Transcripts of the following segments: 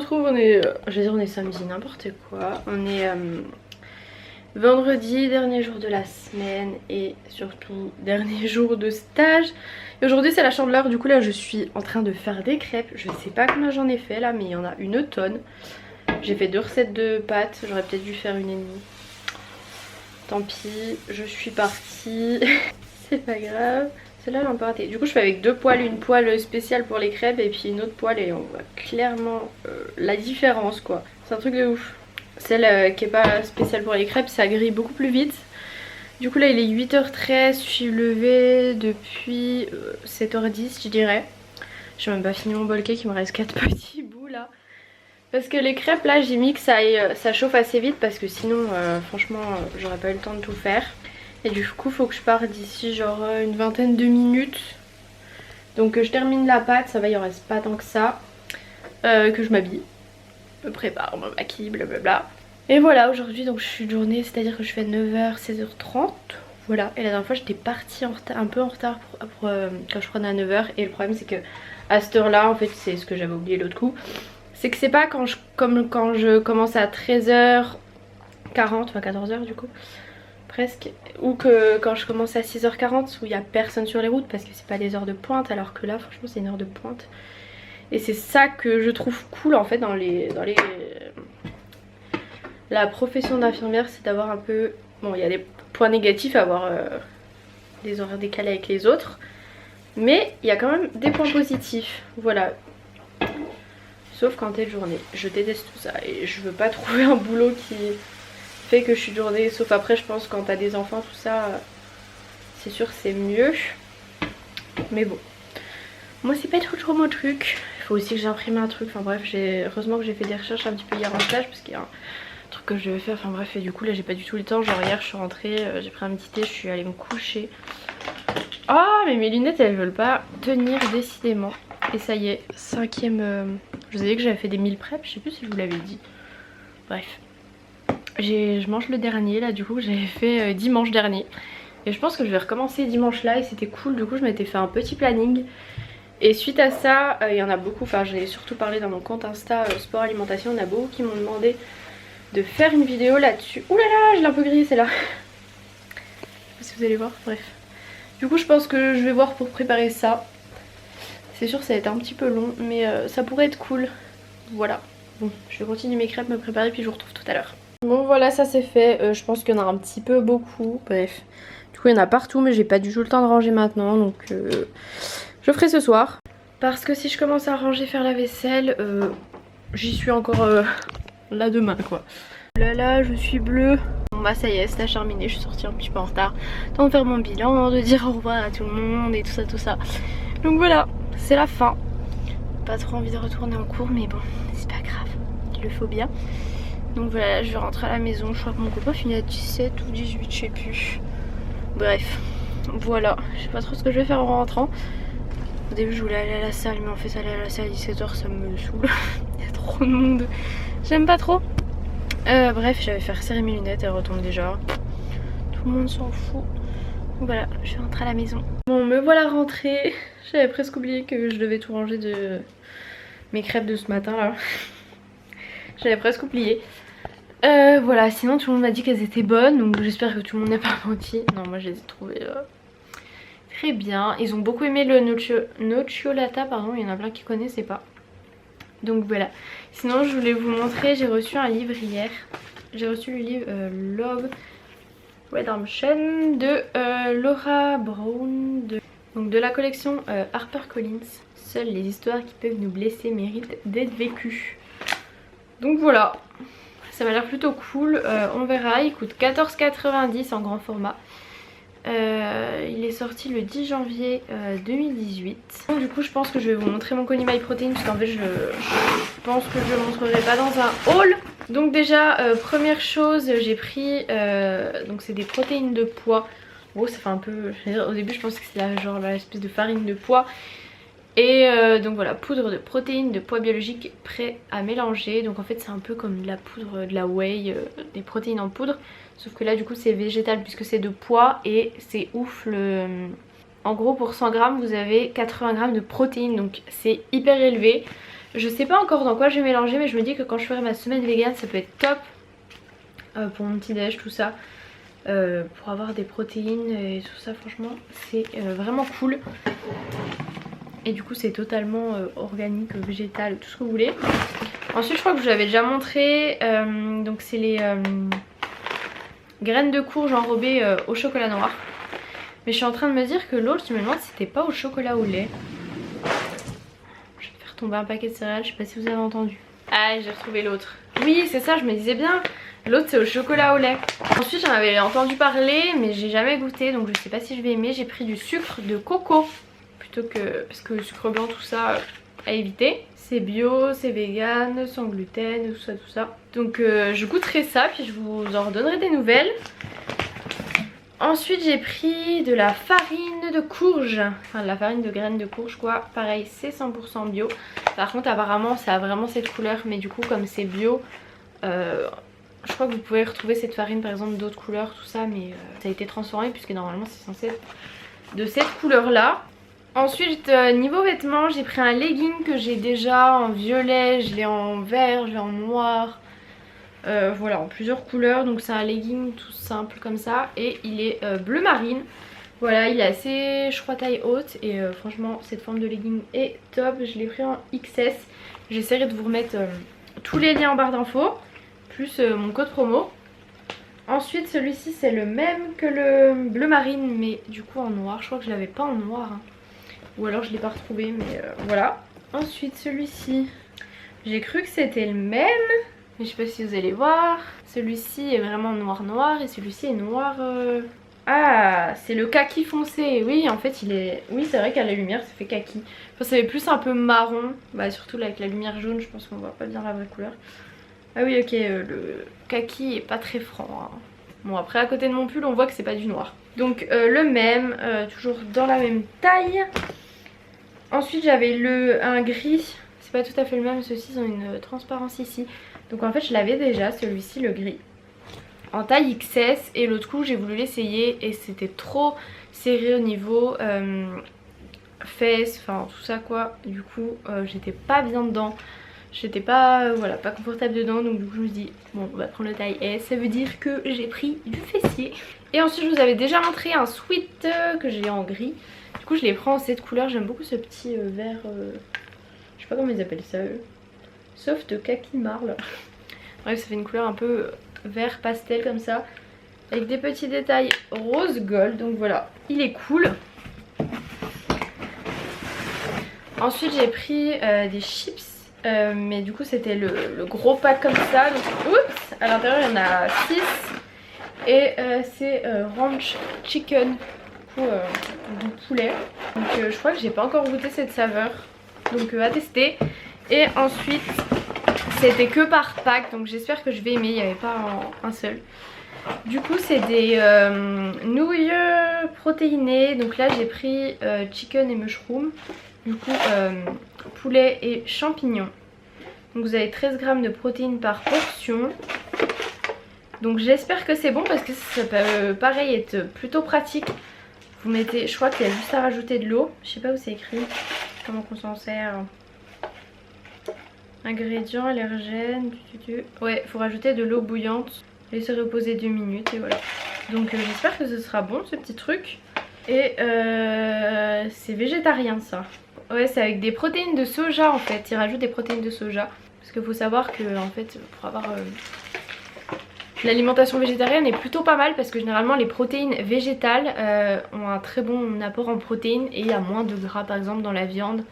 retrouve, on est, je veux dire on est samedi, n'importe quoi. On est vendredi, dernier jour de la semaine et surtout dernier jour de stage. Et aujourd'hui c'est la chandeleur, du coup là je suis en train de faire des crêpes. Je sais pas combien j'en ai fait là mais il y en a une tonne. J'ai fait 2 recettes de pâtes, j'aurais peut-être dû faire une et demie. Tant pis, je suis partie, c'est pas grave. Celle-là elle est un peu ratée. Du coup je fais avec 2 poêles, une poêle spéciale pour les crêpes et puis une autre poêle et on voit clairement la différence quoi. C'est un truc de ouf. Celle qui est pas spéciale pour les crêpes, ça grille beaucoup plus vite. Du coup là il est 8h13, je suis levée depuis 7h10 je dirais. J'ai même pas fini mon bol cake, il me reste 4 petits bouts là. Parce que les crêpes là j'ai mis que ça chauffe assez vite parce que sinon franchement j'aurais pas eu le temps de tout faire. Et du coup faut que je parte d'ici genre une vingtaine de minutes. Donc je termine la pâte, ça va, il en reste pas tant que ça. Que je m'habille, me prépare, me maquille, blablabla. Et voilà, aujourd'hui donc je suis de journée, c'est à dire que je fais 9h, 16h30. Voilà, et la dernière fois j'étais partie un peu en retard quand je prenais à 9h. Et le problème c'est que à cette heure là, en fait c'est ce que j'avais oublié l'autre coup, c'est que c'est pas comme quand je commence à 13h40, enfin 14h du coup presque, ou que quand je commence à 6h40 où il y a personne sur les routes parce que c'est pas des heures de pointe, alors que là franchement c'est une heure de pointe. Et c'est ça que je trouve cool en fait dans la profession d'infirmière, c'est d'avoir un peu, bon il y a des points négatifs à avoir des horaires décalés avec les autres, mais il y a quand même des points positifs, voilà. Sauf quand t'es de journée, je déteste tout ça et je veux pas trouver un boulot qui fait que je suis de journée, sauf après je pense quand t'as des enfants tout ça, c'est sûr c'est mieux. Mais bon, moi c'est pas trop mon truc. Il faut aussi que j'imprime un truc, enfin bref, heureusement que j'ai fait des recherches un petit peu hier en stage parce qu'il y a un truc que je devais faire, enfin bref, et du coup là j'ai pas du tout le temps. Genre hier je suis rentrée, j'ai pris un petit thé, je suis allée me coucher. Ah mais mes lunettes elles veulent pas tenir décidément. Et ça y est, 5ème... je vous ai dit que j'avais fait des meal prep, je sais plus si je vous l'avais dit. Bref. Je mange le dernier là du coup que j'avais fait dimanche dernier. Et je pense que je vais recommencer dimanche là et c'était cool, du coup je m'étais fait un petit planning. Et suite à ça, il y en a beaucoup, enfin j'en ai surtout parlé dans mon compte Insta sport alimentation, il y en a beaucoup qui m'ont demandé de faire une vidéo là-dessus. Ouh là là, je l'ai un peu grillé celle-là. Je sais pas si vous allez voir, bref. Du coup je pense que je vais voir pour préparer ça. C'est sûr ça va être un petit peu long mais ça pourrait être cool. Voilà. Bon, je vais continuer mes crêpes, me préparer puis je vous retrouve tout à l'heure. Bon voilà, ça c'est fait, je pense qu'il y en a un petit peu beaucoup, bref. Du coup il y en a partout mais j'ai pas du tout le temps de ranger maintenant donc je ferai ce soir. Parce que si je commence à ranger, faire la vaisselle, j'y suis encore là demain quoi. Là là je suis bleue. Bon bah ça y est, c'est terminé, je suis sortie un petit peu en retard. Temps de faire mon bilan, de dire au revoir à tout le monde et tout ça tout ça. Donc voilà, c'est la fin. Pas trop envie de retourner en cours mais bon, c'est pas grave, il le faut bien. Donc voilà, je vais rentrer à la maison, je crois que mon copain finit à 17 ou 18, je sais plus. Bref, voilà, je sais pas trop ce que je vais faire en rentrant. Au début je voulais aller à la salle mais en fait aller à la salle à 17h ça me saoule. Il y a trop de monde, j'aime pas trop. Bref, j'avais fait serrer mes lunettes, elles retombent déjà. Tout le monde s'en fout. Donc voilà, je vais rentrer à la maison. Bon, me voilà rentrée. J'avais presque oublié que je devais tout ranger de mes crêpes de ce matin là. J'avais presque oublié. Voilà, sinon tout le monde m'a dit qu'elles étaient bonnes, donc j'espère que tout le monde n'a pas menti. Non, moi je les ai trouvées très bien. Ils ont beaucoup aimé le nocciolata, pardon, il y en a plein qui connaissaient pas. Donc voilà. Sinon je voulais vous montrer, j'ai reçu un livre hier. J'ai reçu le livre Love Redemption de Laura Brown, donc de la collection HarperCollins. Seules les histoires qui peuvent nous blesser méritent d'être vécues. Donc voilà. Ça m'a l'air plutôt cool, on verra, il coûte 14,90 en grand format. Il est sorti le 10 janvier 2018. Donc, du coup je pense que je vais vous montrer mon Conny My Protein parce qu'en fait je pense que je le montrerai pas dans un haul. Donc déjà première chose j'ai pris, donc c'est des protéines de pois. Oh ça fait un peu, au début je pensais que c'était genre l'espèce de farine de pois. Et donc voilà, poudre de protéines de pois biologiques prêt à mélanger. Donc en fait c'est un peu comme de la poudre, de la whey, des protéines en poudre. Sauf que là du coup c'est végétal puisque c'est de pois et c'est ouf en gros pour 100 grammes vous avez 80 grammes de protéines. Donc c'est hyper élevé. Je sais pas encore dans quoi je vais mélanger, mais je me dis que quand je ferai ma semaine vegan ça peut être top pour mon petit déj, tout ça. Pour avoir des protéines et tout ça, franchement c'est vraiment cool. Et du coup c'est totalement organique, végétal, tout ce que vous voulez. Ensuite je crois que je vous avais déjà montré, donc c'est les graines de courge enrobées au chocolat noir. Mais je suis en train de me dire que l'autre, je me demande si c'était pas au chocolat au lait. Je vais faire tomber un paquet de céréales, je sais pas si vous avez entendu. Ah, j'ai retrouvé l'autre. Oui c'est ça, je me disais bien. L'autre c'est au chocolat au lait. Ensuite j'en avais entendu parler mais j'ai jamais goûté, donc je sais pas si je vais aimer. J'ai pris du sucre de coco plutôt que... parce que le sucre blanc tout ça à éviter. C'est bio, c'est vegan, sans gluten, tout ça. Donc je goûterai ça puis je vous en redonnerai des nouvelles. Ensuite j'ai pris de la farine de courge, enfin de la farine de graines de courge quoi. Pareil c'est 100% bio. Par contre apparemment ça a vraiment cette couleur, mais du coup comme c'est bio... je crois que vous pouvez retrouver cette farine par exemple d'autres couleurs tout ça, mais ça a été transformé puisque normalement c'est censé être de cette couleur là. Ensuite niveau vêtements j'ai pris un legging que j'ai déjà en violet, je l'ai en vert, je l'ai en noir, voilà en plusieurs couleurs. Donc c'est un legging tout simple comme ça et il est bleu marine. Voilà il est assez je crois taille haute et franchement cette forme de legging est top. Je l'ai pris en XS, j'essaierai de vous remettre tous les liens en barre d'infos plus mon code promo. Ensuite celui-ci c'est le même que le bleu marine mais du coup en noir. Je crois que je l'avais pas en noir hein. Ou alors je l'ai pas retrouvé mais voilà. Ensuite celui-ci j'ai cru que c'était le même mais je sais pas si vous allez voir. Celui-ci est vraiment noir noir et celui-ci est noir Ah c'est le kaki foncé. Oui en fait il est... Oui c'est vrai qu'à la lumière ça fait kaki. Enfin ça fait plus un peu marron. Bah surtout là avec la lumière jaune je pense qu'on voit pas bien la vraie couleur. Ah oui ok le kaki est pas très franc hein. Bon après à côté de mon pull on voit que c'est pas du noir. Donc le même, toujours dans la même taille. Ensuite j'avais un gris, c'est pas tout à fait le même, ceux-ci ont une transparence ici. Donc en fait je l'avais déjà celui-ci le gris en taille XS et l'autre coup j'ai voulu l'essayer et c'était trop serré au niveau fesses, enfin tout ça quoi. Du coup j'étais pas bien dedans. J'étais pas, voilà, pas confortable dedans, donc du coup je me dis bon on va prendre le taille S, ça veut dire que j'ai pris du fessier. Et ensuite je vous avais déjà montré un sweat que j'ai en gris. Du coup je les prends en cette couleur, j'aime beaucoup ce petit vert, je sais pas comment ils appellent ça eux. Soft kaki marle. Bref ça fait une couleur un peu vert pastel comme ça. Avec des petits détails rose gold, donc voilà, il est cool. Ensuite j'ai pris des chips. Mais du coup c'était le gros pack comme ça. Donc oups, à l'intérieur il y en a 6. Et c'est ranch chicken, du coup du poulet. Donc je crois que j'ai pas encore goûté cette saveur, donc à tester. Et ensuite c'était que par pack, donc j'espère que je vais aimer, il n'y avait pas un seul. Du coup c'est des nouilles protéinées. Donc là j'ai pris chicken et mushroom. Du coup poulet et champignons. Donc vous avez 13 grammes de protéines par portion. Donc j'espère que c'est bon parce que ça peut pareil être plutôt pratique. Vous mettez, je crois qu'il y a juste à rajouter de l'eau. Je sais pas où c'est écrit, comment qu'on s'en sert. Ingrédients, allergènes, ouais faut rajouter de l'eau bouillante. Laisser reposer 2 minutes et voilà. Donc j'espère que ce sera bon ce petit truc. Et c'est végétarien ça. Ouais c'est avec des protéines de soja en fait. Ils rajoutent des protéines de soja. Parce qu'il faut savoir que en fait pour avoir l'alimentation végétarienne est plutôt pas mal. Parce que généralement les protéines végétales ont un très bon apport en protéines. Et il y a moins de gras par exemple dans la viande.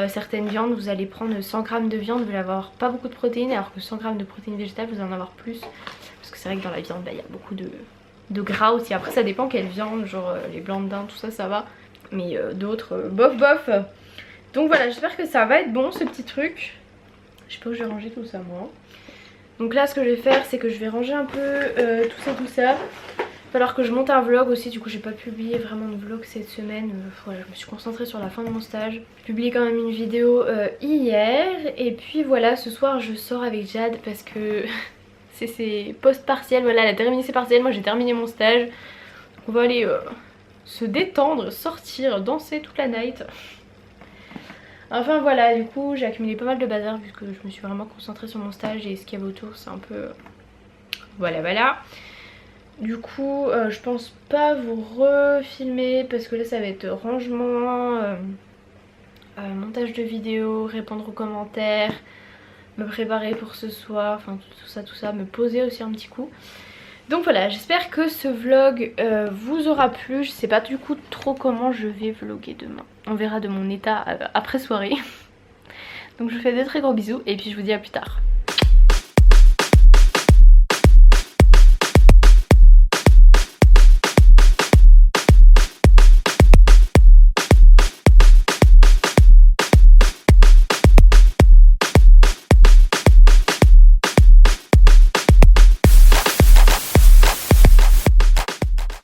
Certaines viandes vous allez prendre 100 grammes de viande, vous allez avoir pas beaucoup de protéines. Alors que 100 grammes de protéines végétales vous allez en avoir plus. Parce que c'est vrai que dans la viande il y a beaucoup de gras aussi. Après ça dépend quelle viande, genre les blancs de dinde tout ça ça va. Mais d'autres bof bof. Donc voilà j'espère que ça va être bon ce petit truc. Je sais pas où je vais ranger tout ça moi. Donc là ce que je vais faire c'est que je vais ranger un peu tout ça. Il va falloir que je monte un vlog aussi. Du coup j'ai pas publié vraiment de vlog cette semaine. Voilà, je me suis concentrée sur la fin de mon stage. J'ai publié quand même une vidéo hier. Et puis voilà ce soir je sors avec Jade parce que c'est ses post-partiels. Voilà elle a terminé ses partiels, moi j'ai terminé mon stage. On va aller se détendre, sortir, danser toute la night. Enfin voilà, du coup j'ai accumulé pas mal de bazar vu que je me suis vraiment concentrée sur mon stage et ce qu'il y avait autour c'est un peu... Voilà voilà. Du coup je pense pas vous refilmer parce que là ça va être rangement, montage de vidéos, répondre aux commentaires, me préparer pour ce soir, enfin tout ça, me poser aussi un petit coup. Donc voilà, j'espère que ce vlog vous aura plu. Je sais pas du coup trop comment je vais vlogger demain. On verra de mon état après soirée. Donc je vous fais de très gros bisous et puis je vous dis à plus tard.